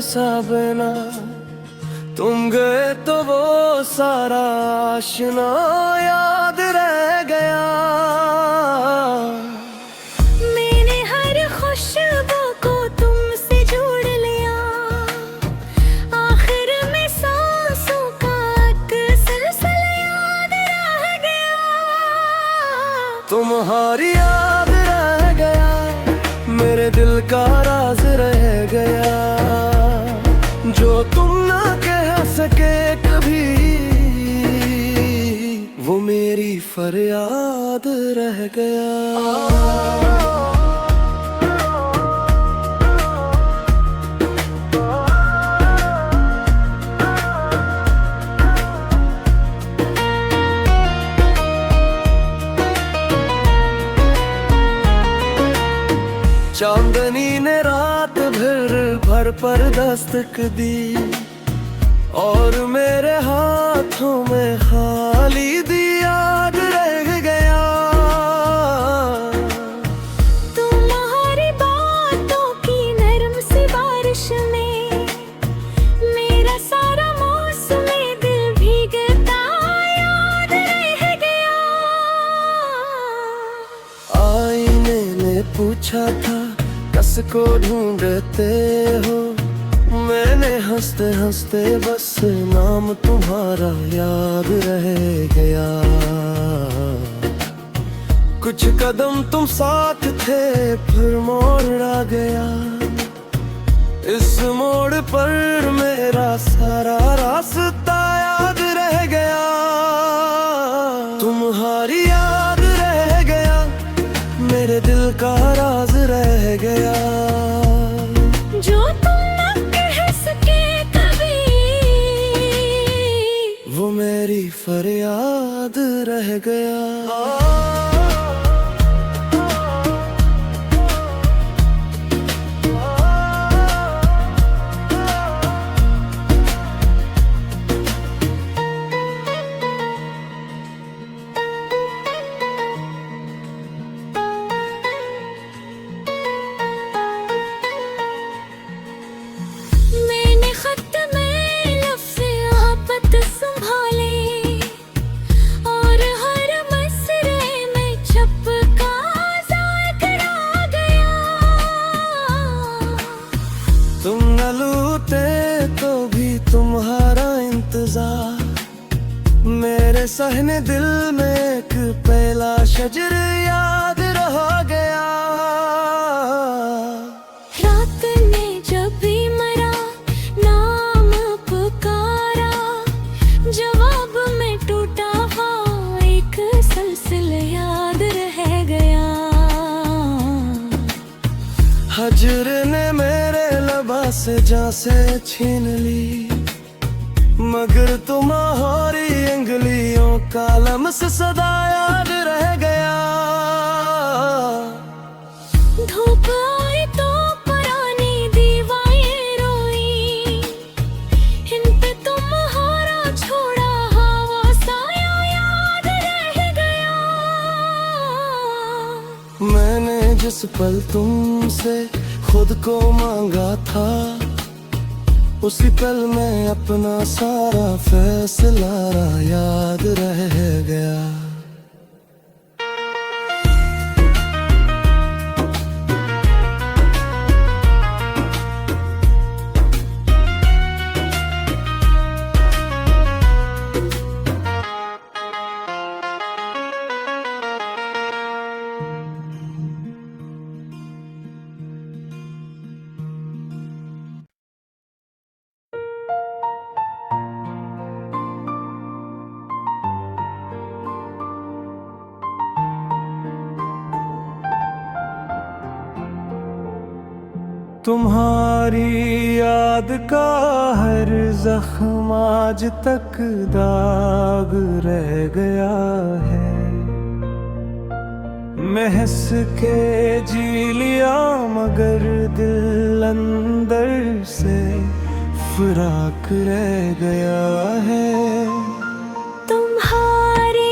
सा बना, तुम गए तो वो सारा आशना याद रह गया। मैंने हर खुशबू को तुमसे जोड़ लिया, आखिर में सांसों का सिलसिला याद रह गया। तुम्हारी याद रह गया, मेरे दिल का राज रह गया, जो तुम ना कह सके कभी, वो मेरी फरियाद रह गया। चांदनी ने रात भर पर दस्तक दी, और मेरे हाथों में खाली दी याद रह गया। तुम्हारी बातों की नरम सी बारिश में मेरा सारा मौसम दिल भीगता याद रह गया। आईने ने पूछा था कस को ढूंढते हो, मैंने हंसते हंसते बस नाम तुम्हारा याद रह गया। कुछ कदम तुम साथ थे फिर मोड़ आ गया, इस मोड़ पर मेरा सारा रास्ता याद रह गया। तुम्हारी याद रह गया, मेरे दिल का राज रह गया, जो तुम न कह सके कभी, वो मेरी फरियाद रह गया। मैंने खत में लफ्ज़ मोहब्बत संभाले, और हर मसरे में छपका ज़िक्र आ गया। तुम न लूटे तो भी तुम्हारा इंतजार, मेरे सहने दिल में एक पहला शजर याद रह गया। रात ने जब भी मरा नाम पुकारा, जवाब में टूटा हुआ एक सिलसिला याद रह गया। हजर ने मेरे लबा से जान से छीन ली, मगर तुम्हारी अंगलियों का लम्स सदा याद रह गया। धूप आई तो पुरानी दीवारें रोई, इन पे तुम्हारा छोड़ा हवा साया याद रह गया। मैंने जिस पल तुमसे खुद को मांगा था, उसी पल में अपना सारा फैसला याद रह गया। तुम्हारी याद का हर जख्म आज तक दाग रह गया है। मैं हंस के जी लिया मगर दिल अंदर से फराक रह गया है। तुम्हारे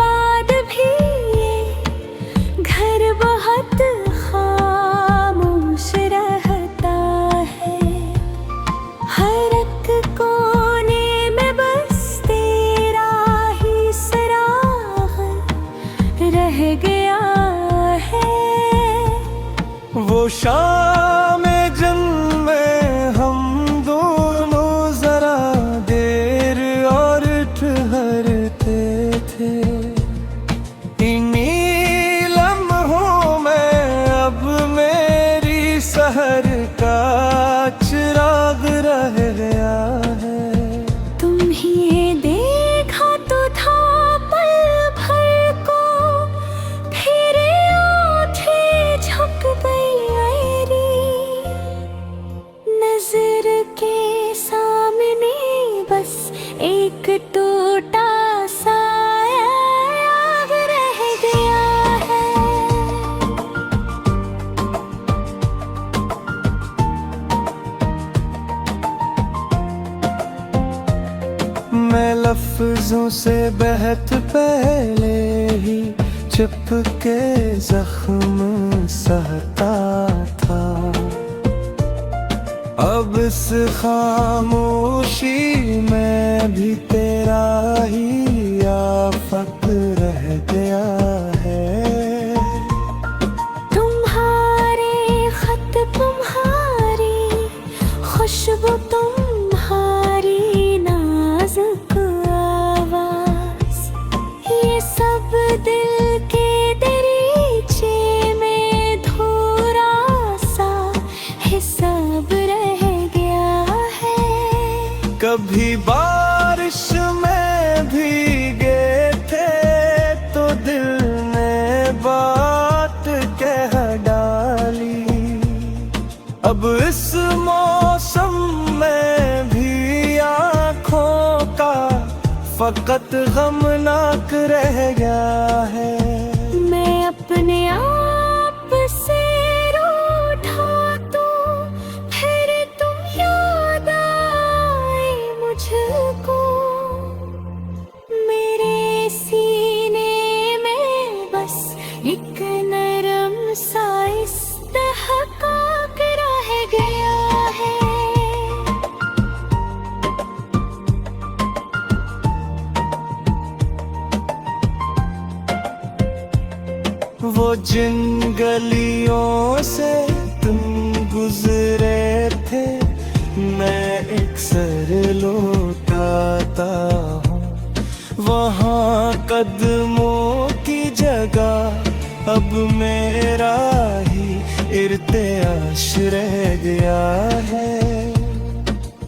बाद भी ये घर बहुत खामोश रहता है। शाम जन्मे हम दोनों जरा देर और ठहरते थे। इन्हीं लम्हों में अब मेरी शहर का चिराग रह गया है। तुम ही देखा तो था पल भर को, फिर आँखें झुक गई मेरी। नजर के सामने बस एक टूटा सा याद रह गया है। मैं लफ्जों से बहत पहले ही चिपके जख्म सहता था। अब इस खामोशी में भी तेरा ही आफत रह गया है। तुम्हारे खत तुम्हारी खुशबू तुम्हारी नाजुक आवाज, ये सब दिल के दरीचे में धूरा सा हिसाब रह गया है। कभी बारिश में भीगे थे तो दिल ने बात कह डाली। अब इस मौसम में भी आँखों का फकत गमनाक रह गया है। मैं अपने आप से रूठा तो फिर तुम याद आए मुझको। मेरे सीने में बस एक नरम सा इस्तेहकाक रह गया है। वो जिन गलियों से तुम गुजरे थे, मैं अक्सर लौटाता हूँ। वहाँ कदमों की जगह अब मेरा ही इर्तियाश रह गया है।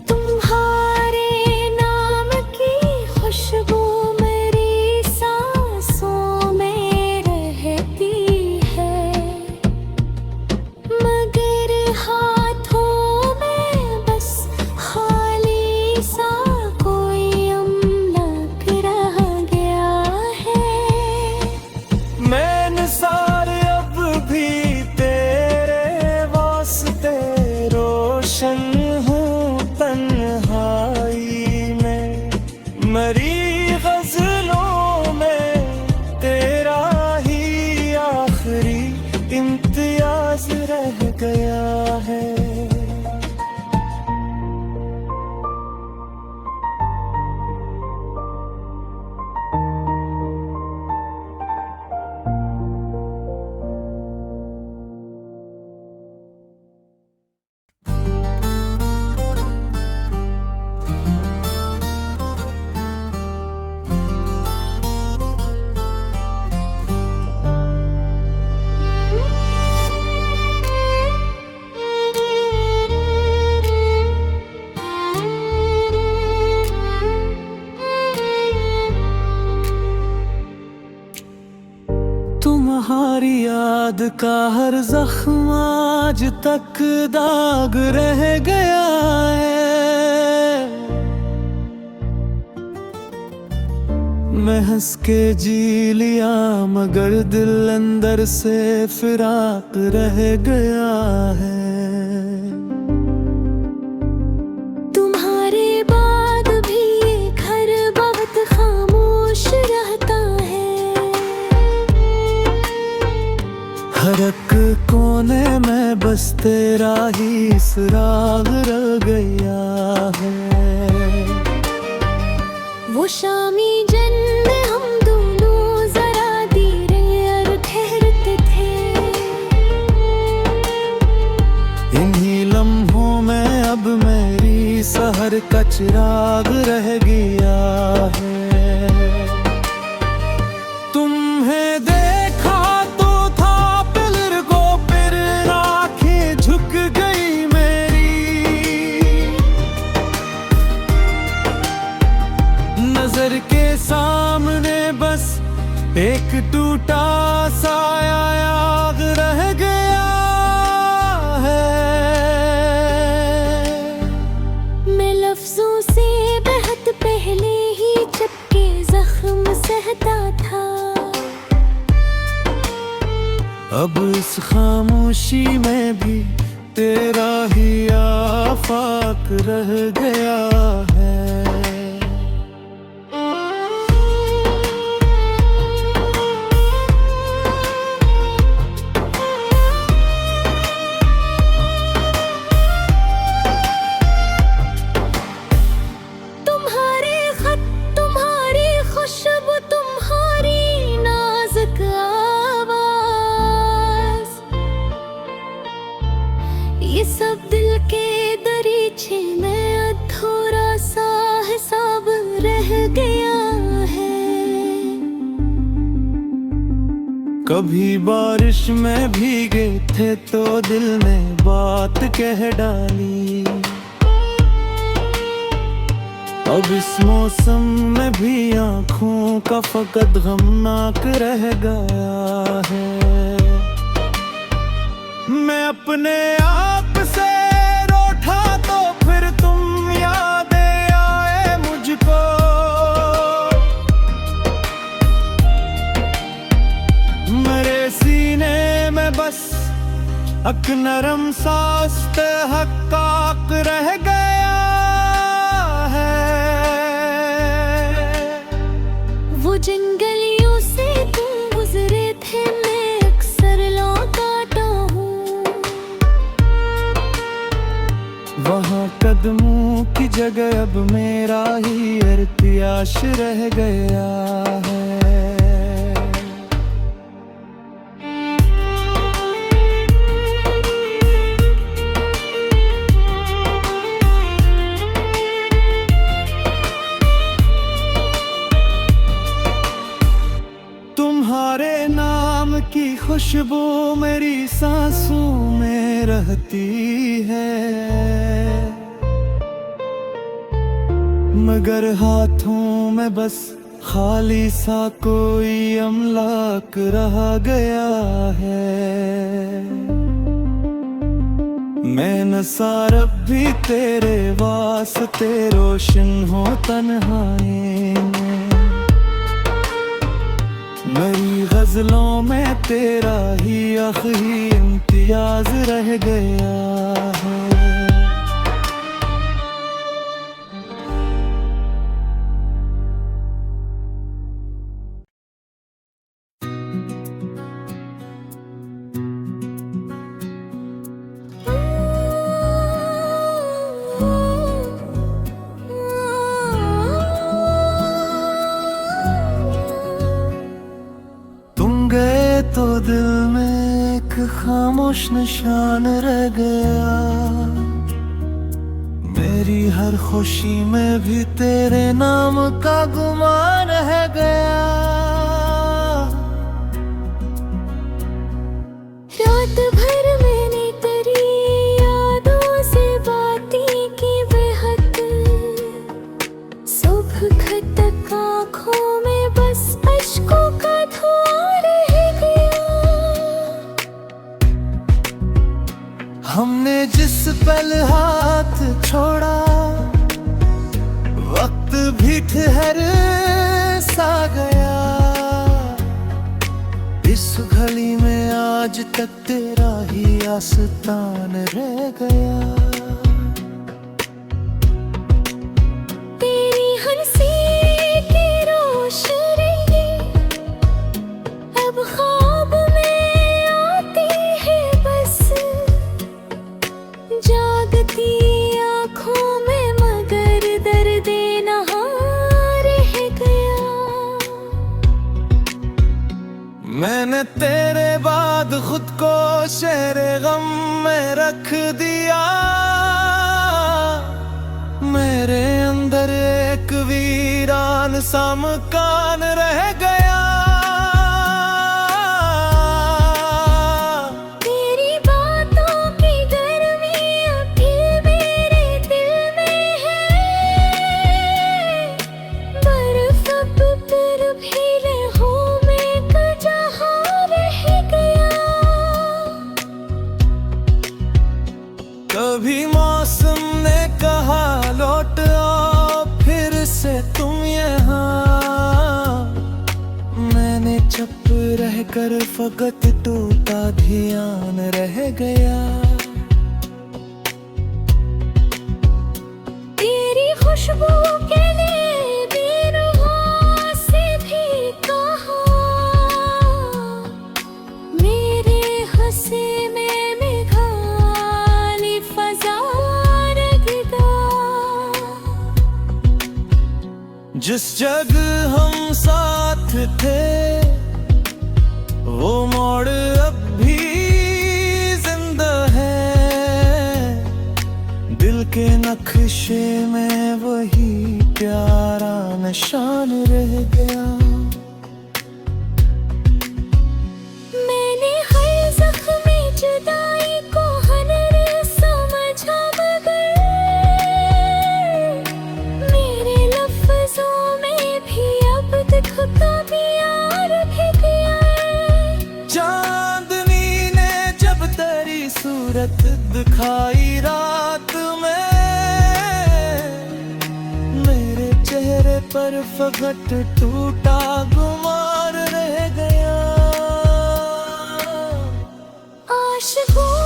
तुम्हारे नाम की खुशबू मेरी सांसों में रहती है, मगर हाथों में बस खाली सा कोई अमलक रह गया है। मैं निसार अब भी तेरे वास्ते रोशन हूँ तन्हाई में। मरी गजलों में तेरा ही आखिरी इम्तियाज रह गया है। तुम्हारी याद का हर जख्म आज तक दाग रह गया है। मैं हंस के जी लिया मगर दिल अंदर से फिराक रह गया है। तुम्हारे बाद भी ये घर बहुत खामोश रहता है। हर एक कोने में बस तेरा ही सुराग रह गया है। वो शामी जन्म हम दोनों जरा धीरे और ठहरते थे। का चिराग रह गया है। तुम्हें देखा तो था पिलर को, फिर आंखें झुक गई मेरी। नजर के सामने बस एक टूटा सा याद रह गया है। मैं लफ्जों से बेहद पहले ही चपके जख्म सहता था। अब इस खामोशी में भी तेरा ही आफाक रह गया है। ये सब दिल के दरीचे में अधूरा सा हिसाब रह गया है। कभी बारिश में भीगे थे तो दिल ने बात कह डाली। अब इस मौसम में भी आँखों का फकत गमनाक रह गया है। मैं अपने आप से रूठा तो फिर तुम यादें आए मुझको। मेरे सीने में बस एक नरम सा इस्तेहकाक रह गया है। वो जंगलियों से तुम गुजरे थे, मैं अक्सर लौटाता हूँ। वहाँ कदमों की जगह अब मेरा ही इर्तियाश रह गया है। तुम्हारे नाम की खुशबू मेरी सांसों में रहती है, मगर हाथों में बस खाली सा कोई अमलाक रहा गया है। मैं नसारब भी तेरे वास्ते रोशन हो तन्हाई में। मेरी गजलों में तेरा ही आखिरी इम्तियाज रह गया है। तो दिल में एक खामोश निशान रह गया। मेरी हर खुशी में भी तेरे नाम का गुमान रह गया। रात भर मैंने तेरी यादों से बातें की बेहद। सुबह तक आँखों में बस अश्कों का धुआं रह गया। हमने जिस पल हाथ छोड़ा, वक्त भी ठहर सा गया। इस गली में आज तक तेरा ही आस्तान रह गया। तेरी हंसी की रोशनी अब ख्वाब में आती है बस। जागती आँखों में मगर दर्द नहा रह गया। मैंने तेरे बाद खुद को शेरे गम में रख दिया। मेरे सा मकान रह गया। तेरी बातों की गर्मी अभी मेरे दिल में है, बर्फ अब पर भी लहू में जहाँ रह गया। कभी मौसम ने कहा लौट आओ फिर से तुम यहाँ, मैंने चुप रहकर फकत टूटा ध्यान रह गया। तेरी खुशबू के लिए बेरुखों से भी कहा, मेरे हंसे में मेघाली फजा रगदा। जिस जगह हम साथ थे वो मोड़ अब भी जिंदा है, दिल के नक्शे में वही प्यारा निशान रह गया। मैंने हर जख्मी जुदाई को हनर समझा, मगर मेरे लफ्जों में भी अब तक कभी यार भी गया है। चांदनी ने जब तेरी सूरत दिखाई रात में, मेरे चेहरे पर फकत टूटा गुमार रह गया। आशिकों